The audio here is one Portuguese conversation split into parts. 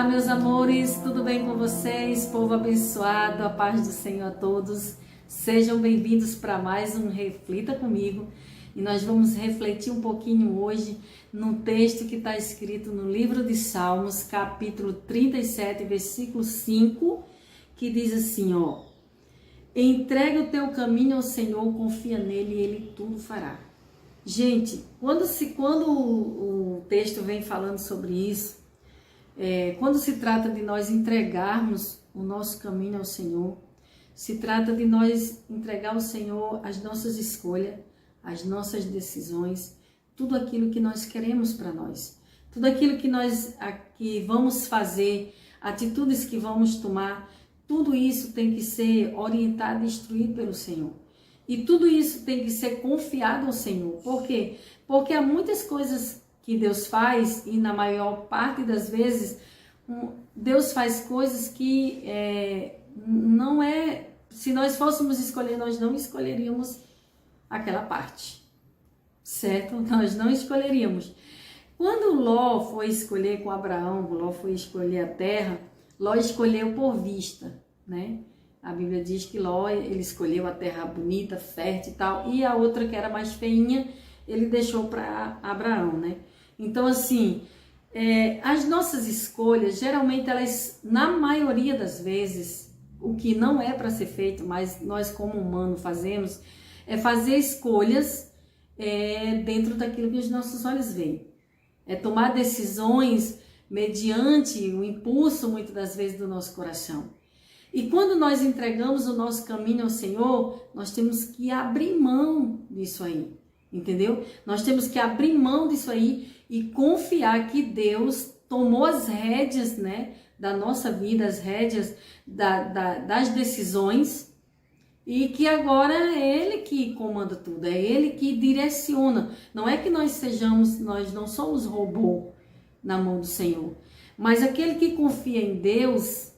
Olá, meus amores, tudo bem com vocês? Povo abençoado, a paz do Senhor a todos. Sejam bem-vindos para mais um Reflita Comigo. E nós vamos refletir um pouquinho hoje num texto que está escrito no livro de Salmos, capítulo 37, versículo 5, que diz assim, ó: entrega o teu caminho ao Senhor, confia nele e ele tudo fará. Gente, quando o texto vem falando sobre isso, quando se trata de nós entregarmos o nosso caminho ao Senhor, se trata de nós entregar ao Senhor as nossas escolhas, as nossas decisões, tudo aquilo que nós queremos para nós, tudo aquilo que nós aqui vamos fazer, atitudes que vamos tomar, tudo isso tem que ser orientado e instruído pelo Senhor. E tudo isso tem que ser confiado ao Senhor. Por quê? Porque há muitas coisas que Deus faz, e na maior parte das vezes, Deus faz coisas que não é... Se nós fôssemos escolher, nós não escolheríamos aquela parte, certo? Nós não escolheríamos. Quando Ló foi escolher com Abraão, Ló foi escolher a terra, Ló escolheu por vista, né? A Bíblia diz que Ló, ele escolheu a terra bonita, fértil e tal, e a outra que era mais feinha, ele deixou para Abraão, né? Então, assim, as nossas escolhas, geralmente elas, na maioria das vezes, o que não é para ser feito, mas nós como humanos fazemos, é fazer escolhas dentro daquilo que os nossos olhos veem. É tomar decisões mediante o impulso, muitas das vezes, do nosso coração. E quando nós entregamos o nosso caminho ao Senhor, nós temos que abrir mão disso aí, entendeu? Nós temos que abrir mão disso aí e confiar que Deus tomou as rédeas, né, da nossa vida, as rédeas das decisões, e que agora é Ele que comanda tudo, é Ele que direciona. Não é que nós não somos robô na mão do Senhor, mas aquele que confia em Deus...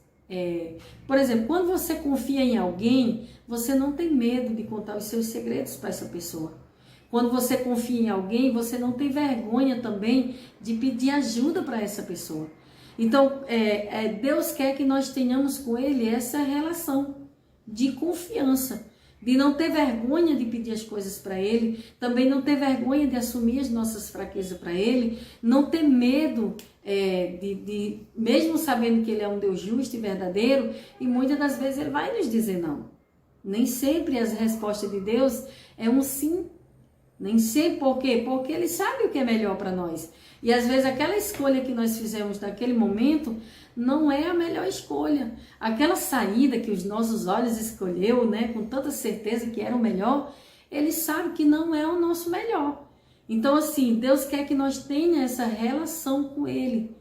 por exemplo, quando você confia em alguém, você não tem medo de contar os seus segredos para essa pessoa. Quando você confia em alguém, você não tem vergonha também de pedir ajuda para essa pessoa. Então, Deus quer que nós tenhamos com Ele essa relação de confiança, de não ter vergonha de pedir as coisas para Ele, também não ter vergonha de assumir as nossas fraquezas para Ele, não ter medo mesmo sabendo que Ele é um Deus justo e verdadeiro, e muitas das vezes Ele vai nos dizer não. Nem sempre as respostas de Deus é um sim. Nem sempre, por quê? Porque Ele sabe o que é melhor para nós. E às vezes aquela escolha que nós fizemos naquele momento não é a melhor escolha. Aquela saída que os nossos olhos escolheu, né, com tanta certeza que era o melhor, Ele sabe que não é o nosso melhor. Então, assim, Deus quer que nós tenhamos essa relação com Ele,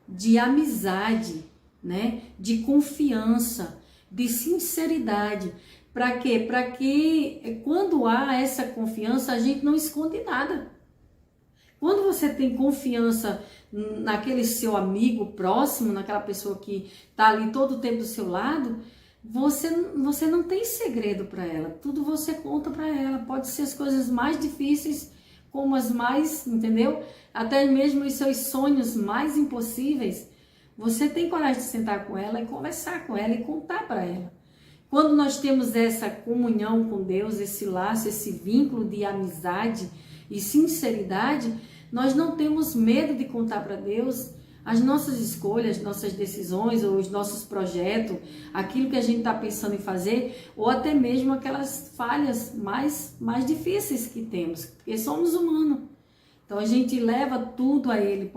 de amizade, né, de confiança, de sinceridade. Para quê? Para que quando há essa confiança, a gente não esconde nada. Quando você tem confiança naquele seu amigo próximo, naquela pessoa que está ali todo o tempo do seu lado, você não tem segredo para ela. Tudo você conta para ela. Pode ser as coisas mais difíceis, como as mais, entendeu? Até mesmo os seus sonhos mais impossíveis. Você tem coragem de sentar com ela e conversar com ela e contar para ela. Quando nós temos essa comunhão com Deus, esse laço, esse vínculo de amizade e sinceridade, nós não temos medo de contar para Deus as nossas escolhas, nossas decisões, ou os nossos projetos, aquilo que a gente está pensando em fazer, ou até mesmo aquelas falhas mais difíceis que temos, porque somos humanos. Então a gente leva tudo a Ele,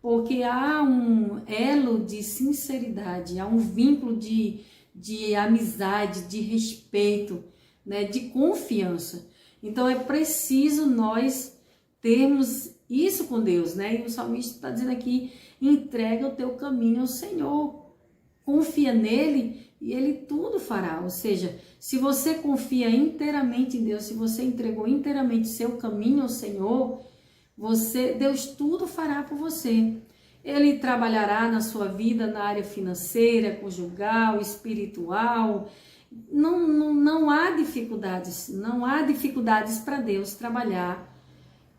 porque há um elo de sinceridade, há um vínculo de amizade, de respeito, né, de confiança. Então é preciso nós termos isso com Deus, né? E o salmista está dizendo aqui: entrega o teu caminho ao Senhor, confia nele e Ele tudo fará. Ou seja, se você confia inteiramente em Deus, se você entregou inteiramente seu caminho ao Senhor, Deus tudo fará por você. Ele trabalhará na sua vida na área financeira, conjugal, espiritual. Não há dificuldades, não há dificuldades para Deus trabalhar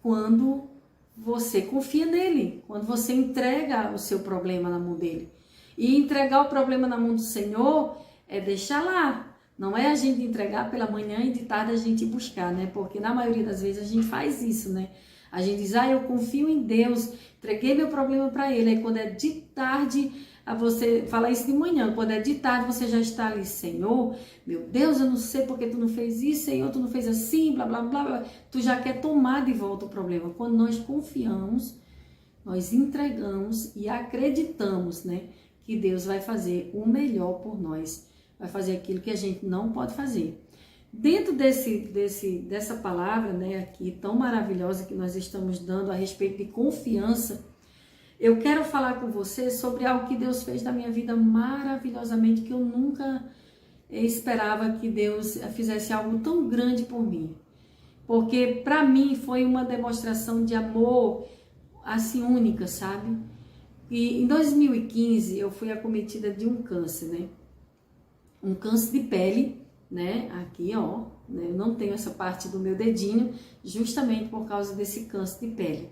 quando você confia nele, quando você entrega o seu problema na mão dele. E entregar o problema na mão do Senhor é deixar lá. Não é a gente entregar pela manhã e de tarde a gente ir buscar, né? Porque na maioria das vezes a gente faz isso, né? A gente diz, eu confio em Deus, entreguei meu problema para ele. Aí quando é de tarde, você fala isso de manhã, quando é de tarde você já está ali, Senhor, meu Deus, eu não sei porque tu não fez isso, Senhor, tu não fez assim, blá, blá, blá, blá. Tu já quer tomar de volta o problema. Quando nós confiamos, nós entregamos e acreditamos, né? Que Deus vai fazer o melhor por nós, vai fazer aquilo que a gente não pode fazer. Dentro dessa palavra, né, aqui tão maravilhosa que nós estamos dando a respeito de confiança, eu quero falar com você sobre algo que Deus fez na minha vida maravilhosamente, que eu nunca esperava que Deus fizesse algo tão grande por mim. Porque para mim foi uma demonstração de amor assim única, sabe? E em 2015 eu fui acometida de um câncer, né? Um câncer de pele, né? Aqui, ó, né? Eu não tenho essa parte do meu dedinho, justamente por causa desse câncer de pele.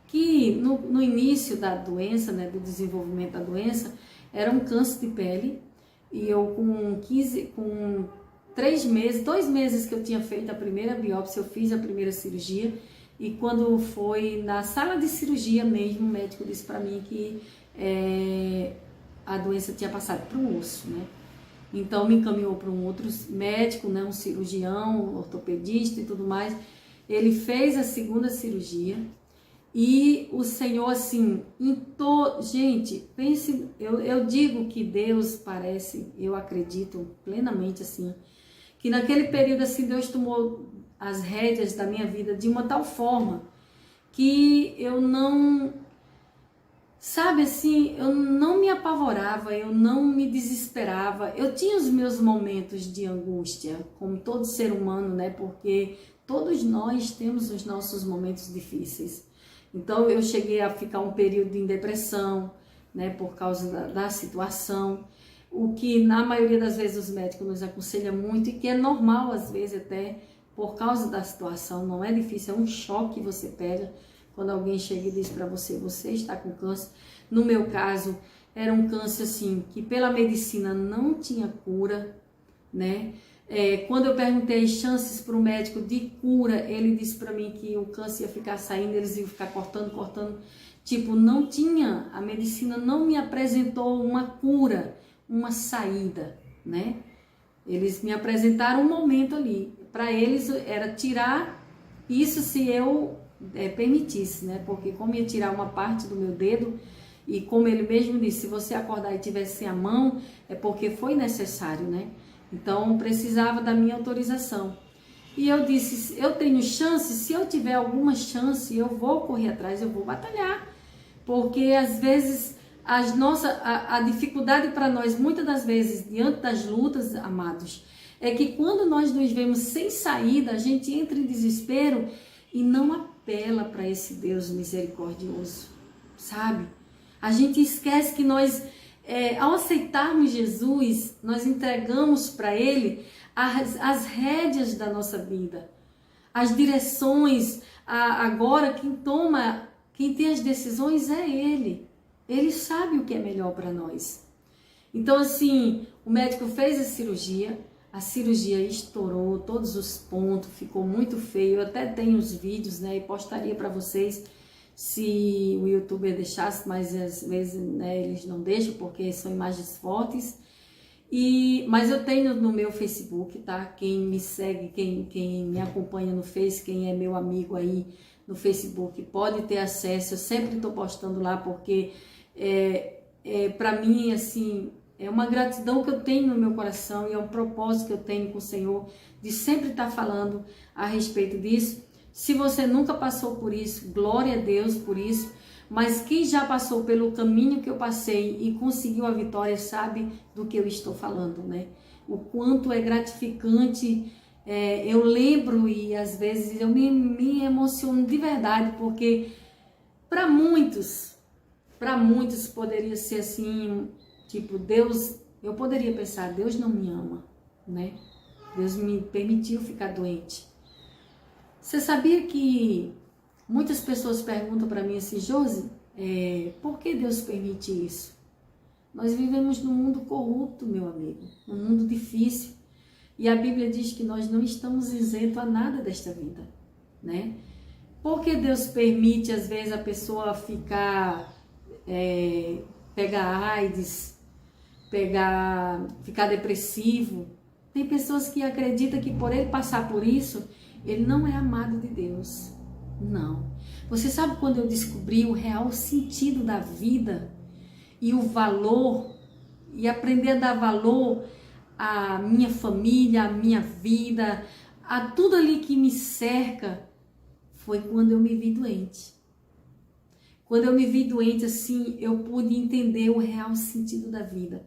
Que no início da doença, né? Do desenvolvimento da doença, era um câncer de pele. E eu com 3 meses, 2 meses que eu tinha feito a primeira biópsia, eu fiz a primeira cirurgia. E quando foi na sala de cirurgia mesmo, o médico disse para mim que a doença tinha passado para o osso, né? Então me encaminhou para um outro médico, né? Um cirurgião, um ortopedista e tudo mais. Ele fez a segunda cirurgia e o Senhor, assim, gente, pense, eu digo que Deus parece, eu acredito plenamente, assim, que naquele período, assim, Deus tomou as rédeas da minha vida de uma tal forma que eu não, sabe assim, eu não me apavorava, eu não me desesperava. Eu tinha os meus momentos de angústia, como todo ser humano, né? Porque todos nós temos os nossos momentos difíceis. Então eu cheguei a ficar um período em depressão, né? Por causa da situação. O que na maioria das vezes os médicos nos aconselham muito e que é normal às vezes até por causa da situação, não é difícil, é um choque que você pega quando alguém chega e diz para você, você está com câncer. No meu caso, era um câncer assim, que pela medicina não tinha cura, né? Quando eu perguntei as chances para o médico de cura, ele disse para mim que o câncer ia ficar saindo, eles iam ficar cortando. Tipo, não tinha, a medicina não me apresentou uma cura, uma saída, né? Eles me apresentaram um momento ali. Para eles era tirar isso se eu permitisse, né? Porque como ia tirar uma parte do meu dedo, e como ele mesmo disse, se você acordar e tivesse sem a mão, é porque foi necessário, né? Então precisava da minha autorização. E eu disse, eu tenho chance, se eu tiver alguma chance, eu vou correr atrás, eu vou batalhar. Porque às vezes a dificuldade para nós, muitas das vezes, diante das lutas, amados, é que quando nós nos vemos sem saída, a gente entra em desespero e não apela para esse Deus misericordioso, sabe? A gente esquece que nós, ao aceitarmos Jesus, nós entregamos para Ele as rédeas da nossa vida, as direções. Agora quem tem as decisões é Ele. Ele sabe o que é melhor para nós. Então, assim, o médico fez a cirurgia estourou todos os pontos, ficou muito feio. Eu até tenho os vídeos, né, e postaria para vocês se o youtuber deixasse, mas às vezes, né, eles não deixam porque são imagens fortes. Mas eu tenho no meu Facebook, tá? Quem me segue, quem me acompanha no Face, quem é meu amigo aí no Facebook, pode ter acesso. Eu sempre estou postando lá porque para mim, assim, é uma gratidão que eu tenho no meu coração e é um propósito que eu tenho com o Senhor de sempre estar falando a respeito disso. Se você nunca passou por isso, glória a Deus por isso. Mas quem já passou pelo caminho que eu passei e conseguiu a vitória sabe do que eu estou falando, né? O quanto é gratificante. Eu lembro e às vezes eu me emociono de verdade, porque para muitos poderia ser assim, tipo, Deus, eu poderia pensar, Deus não me ama, né? Deus me permitiu ficar doente. Você sabia que Muitas pessoas perguntam para mim assim, Josi, por que Deus permite isso? Nós vivemos num mundo corrupto, meu amigo, um mundo difícil. E a Bíblia diz que nós não estamos isentos a nada desta vida, né? Por que Deus permite, às vezes, a pessoa pegar AIDS, ficar depressivo? Tem pessoas que acreditam que por ele passar por isso, ele não é amado de Deus. Não. Você sabe quando eu descobri o real sentido da vida e o valor, e aprender a dar valor à minha família, à minha vida, a tudo ali que me cerca, foi quando eu me vi doente. Quando eu me vi doente, assim, eu pude entender o real sentido da vida.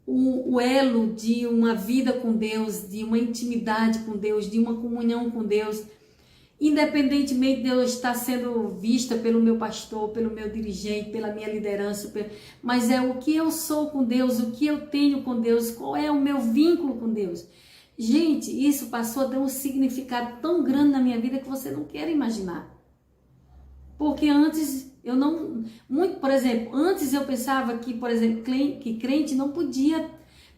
O elo de uma vida com Deus, de uma intimidade com Deus, de uma comunhão com Deus, independentemente de eu estar sendo vista pelo meu pastor, pelo meu dirigente, pela minha liderança, mas é o que eu sou com Deus, o que eu tenho com Deus, qual é o meu vínculo com Deus. Gente, isso passou a ter um significado tão grande na minha vida que você não quer imaginar. Porque antes eu não, por exemplo, antes eu pensava que, por exemplo, que crente não podia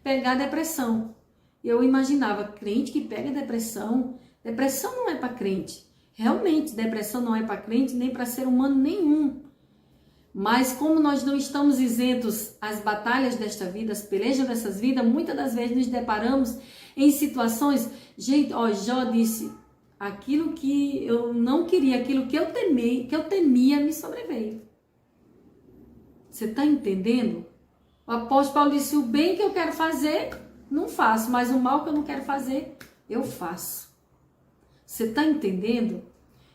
pegar depressão. Eu imaginava, crente que pega depressão não é para crente. Realmente, depressão não é para crente nem para ser humano nenhum. Mas como nós não estamos isentos às batalhas desta vida, às pelejas dessas vidas, muitas das vezes nos deparamos em situações, gente, Jó disse, aquilo que eu não queria, aquilo que eu temia me sobreveio. Você está entendendo? O apóstolo Paulo disse, o bem que eu quero fazer, não faço, mas o mal que eu não quero fazer, eu faço. Você está entendendo?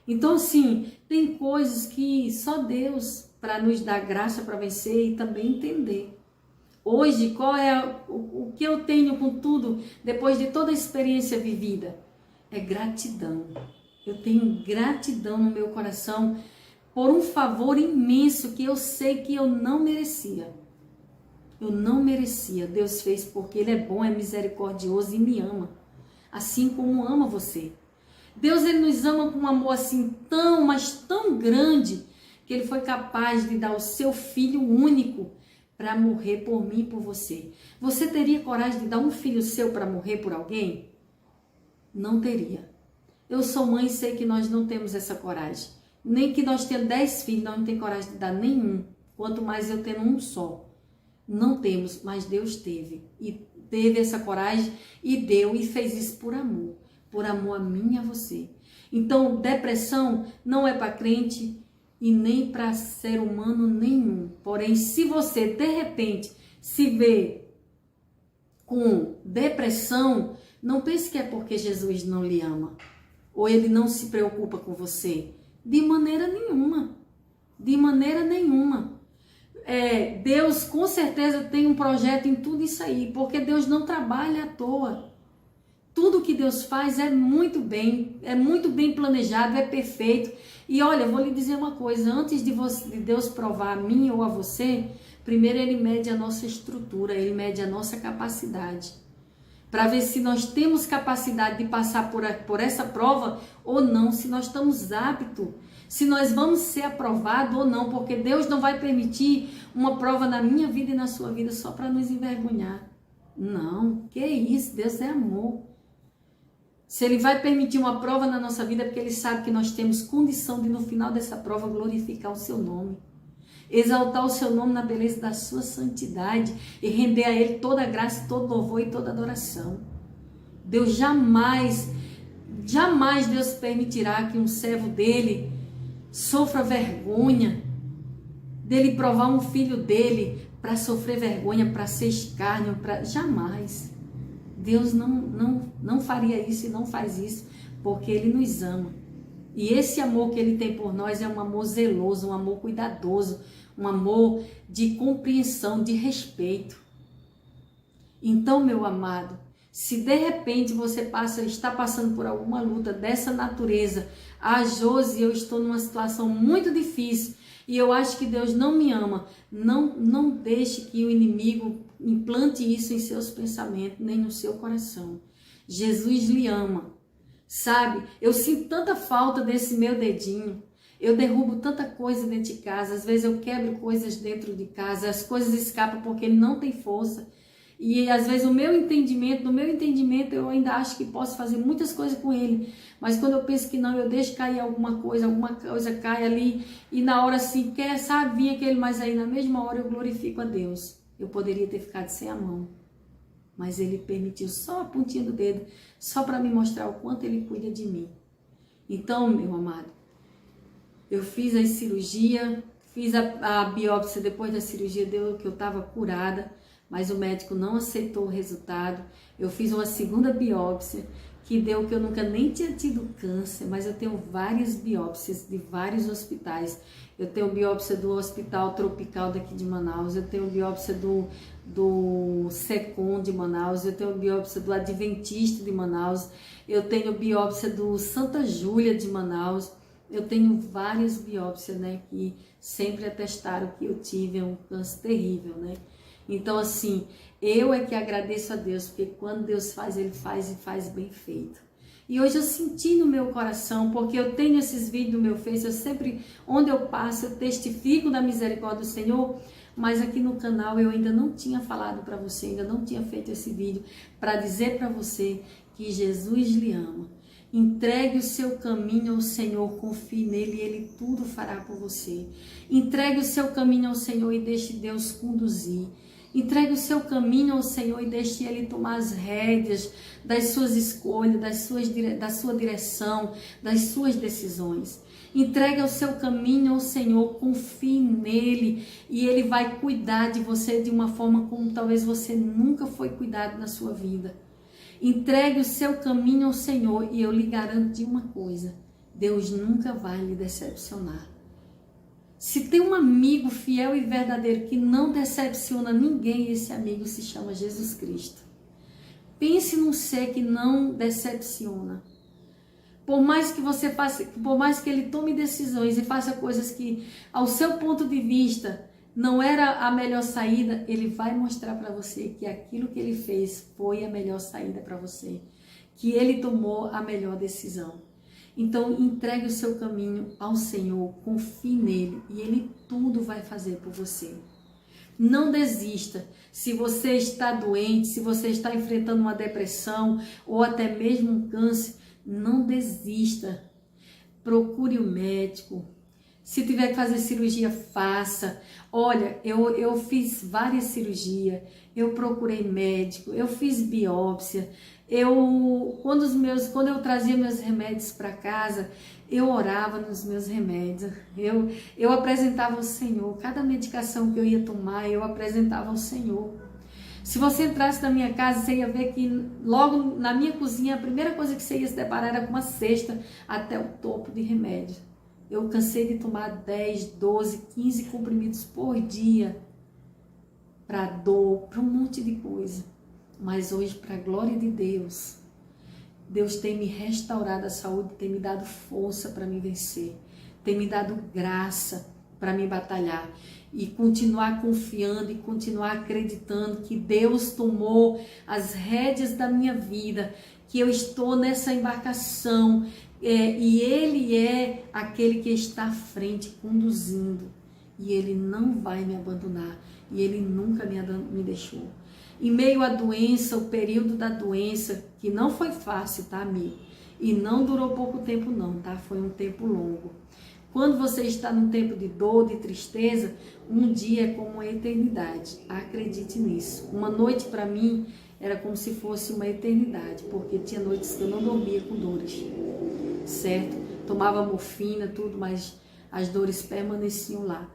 Então, assim, tem coisas que só Deus, para nos dar graça para vencer e também entender. Hoje, qual é o que eu tenho com tudo, depois de toda a experiência vivida? É gratidão. Eu tenho gratidão no meu coração por um favor imenso que eu sei que eu não merecia. Eu não merecia. Deus fez porque Ele é bom, é misericordioso e me ama. Assim como ama você. Deus, Ele nos ama com um amor assim tão, mas tão grande, que Ele foi capaz de dar o seu Filho único para morrer por mim e por você. Você teria coragem de dar um filho seu para morrer por alguém? Não teria. Eu sou mãe e sei que nós não temos essa coragem. Nem que nós tenhamos 10 filhos, nós não temos coragem de dar nenhum. Quanto mais eu tendo um só. Não temos, mas Deus teve. E teve essa coragem e deu e fez isso por amor. Por amor a mim e a você. Então, depressão não é para crente e nem para ser humano nenhum. Porém, se você, de repente, se vê com depressão, não pense que é porque Jesus não lhe ama. Ou Ele não se preocupa com você. De maneira nenhuma. De maneira nenhuma. Deus, com certeza, tem um projeto em tudo isso aí. Porque Deus não trabalha à toa. Tudo que Deus faz é muito bem planejado, é perfeito. E olha, eu vou lhe dizer uma coisa, antes de Deus provar a mim ou a você, primeiro Ele mede a nossa estrutura, Ele mede a nossa capacidade. Para ver se nós temos capacidade de passar por essa prova ou não, se nós estamos aptos, se nós vamos ser aprovados ou não, porque Deus não vai permitir uma prova na minha vida e na sua vida só para nos envergonhar. Não, que isso, Deus é amor. Se Ele vai permitir uma prova na nossa vida, é porque Ele sabe que nós temos condição de, no final dessa prova, glorificar o Seu nome. Exaltar o Seu nome na beleza da Sua santidade e render a Ele toda a graça, todo louvor e toda adoração. Deus jamais Deus permitirá que um servo dEle sofra vergonha, dEle provar um filho dEle para sofrer vergonha, para ser escárnio, jamais. Deus não faria isso e não faz isso, porque Ele nos ama. E esse amor que Ele tem por nós é um amor zeloso, um amor cuidadoso, um amor de compreensão, de respeito. Então, meu amado, se de repente você está passando por alguma luta dessa natureza, Josi, eu estou numa situação muito difícil e eu acho que Deus não me ama, não deixe que o inimigo implante isso em seus pensamentos, nem no seu coração. Jesus lhe ama. sabe? Eu sinto tanta falta desse meu dedinho. Eu derrubo tanta coisa dentro de casa, às vezes eu quebro coisas dentro de casa, as coisas escapam porque ele não tem força. E às vezes no meu entendimento eu ainda acho que posso fazer muitas coisas com ele. Mas quando eu penso que não, eu deixo cair alguma coisa cai ali. E na hora assim, quer, sabe, vir aquele, mas aí na mesma hora eu glorifico a Deus. Eu poderia ter ficado sem a mão. Mas ele permitiu só a pontinha do dedo, só para me mostrar o quanto ele cuida de mim. Então, meu amado, eu fiz a cirurgia, fiz a biópsia depois da cirurgia, deu que eu estava curada. Mas o médico não aceitou o resultado. Eu fiz uma segunda biópsia, que deu que eu nunca nem tinha tido câncer, mas eu tenho várias biópsias de vários hospitais. Eu tenho biópsia do Hospital Tropical daqui de Manaus, eu tenho biópsia do Secom de Manaus, eu tenho biópsia do Adventista de Manaus, eu tenho biópsia do Santa Júlia de Manaus, eu tenho várias biópsias, né, que sempre atestaram que eu tive um câncer terrível, né. Então, assim, eu é que agradeço a Deus, porque quando Deus faz, Ele faz e faz bem feito. E hoje eu senti no meu coração, porque eu tenho esses vídeos no meu Face, eu sempre, onde eu passo, eu testifico da misericórdia do Senhor, mas aqui no canal eu ainda não tinha falado para você, ainda não tinha feito esse vídeo para dizer para você que Jesus lhe ama. Entregue o seu caminho ao Senhor, confie nele e Ele tudo fará por você. Entregue o seu caminho ao Senhor e deixe Deus conduzir. Entregue o seu caminho ao Senhor e deixe Ele tomar as rédeas das suas escolhas, da sua direção, das suas decisões. Entregue o seu caminho ao Senhor, confie nele e Ele vai cuidar de você de uma forma como talvez você nunca foi cuidado na sua vida. Entregue o seu caminho ao Senhor e eu lhe garanto de uma coisa, Deus nunca vai lhe decepcionar. Se tem um amigo fiel e verdadeiro que não decepciona ninguém, esse amigo se chama Jesus Cristo. Pense num ser que não decepciona. Por mais que você faça, por mais que ele tome decisões e faça coisas que, ao seu ponto de vista, não era a melhor saída, ele vai mostrar para você que aquilo que ele fez foi a melhor saída para você. Que ele tomou a melhor decisão. Então, entregue o seu caminho ao Senhor, confie nele e Ele tudo vai fazer por você. Não desista. Se você está doente, se você está enfrentando uma depressão ou até mesmo um câncer, não desista. Procure o médico. Se tiver que fazer cirurgia, faça. Olha, eu fiz várias cirurgias, eu procurei médico, eu fiz biópsia. Quando eu trazia meus remédios para casa, eu orava nos meus remédios, eu apresentava ao Senhor, cada medicação que eu ia tomar, eu apresentava ao Senhor. Se você entrasse na minha casa, você ia ver que logo na minha cozinha, a primeira coisa que você ia se deparar era com uma cesta até o topo de remédio. Eu cansei de tomar 10, 12, 15 comprimidos por dia para dor, para um monte de coisa. Mas hoje, para a glória de Deus, Deus tem me restaurado a saúde, tem me dado força para me vencer, tem me dado graça para me batalhar e continuar confiando e continuar acreditando que Deus tomou as rédeas da minha vida, que eu estou nessa embarcação e Ele é aquele que está à frente conduzindo e Ele não vai me abandonar e Ele nunca me deixou. Em meio à doença, o período da doença, que não foi fácil, tá, amigo? E não durou pouco tempo não, tá? Foi um tempo longo. Quando você está num tempo de dor, de tristeza, um dia é como uma eternidade. Acredite nisso. Uma noite para mim era como se fosse uma eternidade, porque tinha noites que eu não dormia com dores, certo? Tomava morfina, tudo, mas as dores permaneciam lá.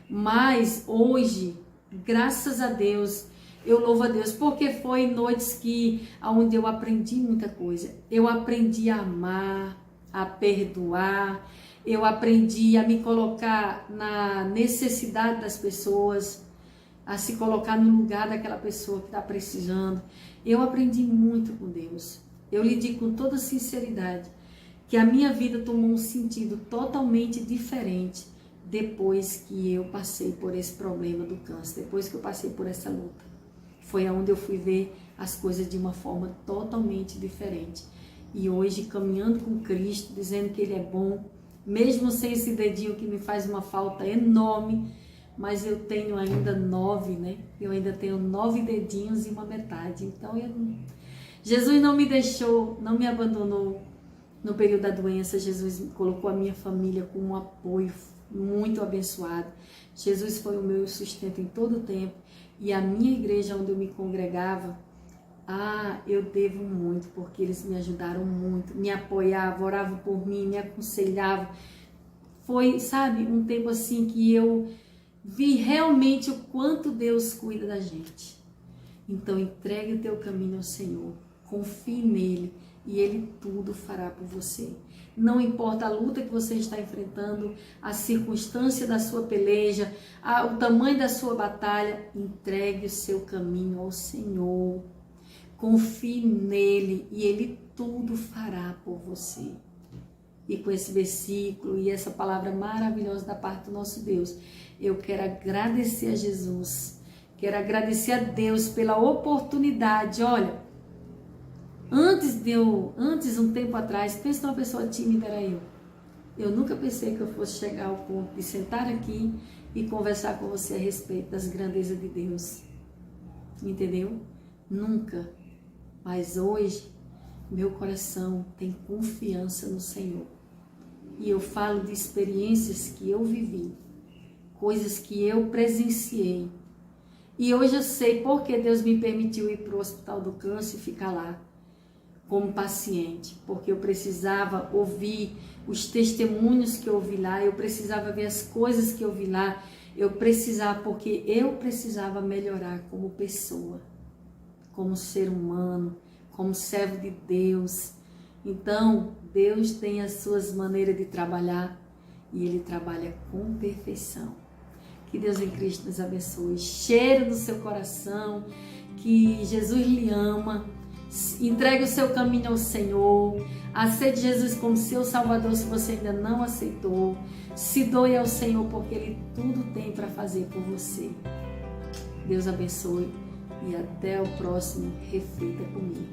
Mas hoje, graças a Deus, eu louvo a Deus, porque foi noites onde eu aprendi muita coisa. Eu aprendi a amar, a perdoar, eu aprendi a me colocar na necessidade das pessoas, a se colocar no lugar daquela pessoa que está precisando. Eu aprendi muito com Deus. Eu lhe digo com toda sinceridade que a minha vida tomou um sentido totalmente diferente depois que eu passei por esse problema do câncer, depois que eu passei por essa luta. Foi onde eu fui ver as coisas de uma forma totalmente diferente. e hoje caminhando com Cristo, dizendo que Ele é bom, mesmo sem esse dedinho que me faz uma falta enorme, mas eu tenho ainda 9, né? Eu ainda tenho 9 dedinhos e uma metade. Então, Jesus não me deixou, não me abandonou no período da doença. Jesus colocou a minha família com um apoio muito abençoado. Jesus foi o meu sustento em todo o tempo. E a minha igreja onde eu me congregava, eu devo muito, porque eles me ajudaram muito, me apoiavam, oravam por mim, me aconselhavam. Foi, sabe, um tempo assim que eu vi realmente o quanto Deus cuida da gente. Então entregue o teu caminho ao Senhor, confie nele e Ele tudo fará por você. Não importa a luta que você está enfrentando, a circunstância da sua peleja, o tamanho da sua batalha, entregue o seu caminho ao Senhor. Confie nele e Ele tudo fará por você. E com esse versículo e essa palavra maravilhosa da parte do nosso Deus, eu quero agradecer a Jesus, quero agradecer a Deus pela oportunidade. Olha, antes um tempo atrás, pensa numa pessoa tímida, era eu. Eu nunca pensei que eu fosse chegar ao ponto de sentar aqui e conversar com você a respeito das grandezas de Deus. Entendeu? Nunca. Mas hoje, meu coração tem confiança no Senhor. E eu falo de experiências que eu vivi, coisas que eu presenciei. E hoje eu sei porque Deus me permitiu ir para o Hospital do Câncer e ficar lá como paciente. Porque eu precisava ouvir os testemunhos que eu ouvi lá, eu precisava ver as coisas que eu vi lá, porque eu precisava melhorar como pessoa, como ser humano, como servo de Deus. Então, Deus tem as suas maneiras de trabalhar e Ele trabalha com perfeição. Que Deus em Cristo nos abençoe. Cheiro no seu coração, que Jesus lhe ama. Entregue o seu caminho ao Senhor. Aceite Jesus como seu Salvador se você ainda não aceitou. Se doe ao Senhor porque Ele tudo tem para fazer por você. Deus abençoe e até o próximo Reflita Comigo.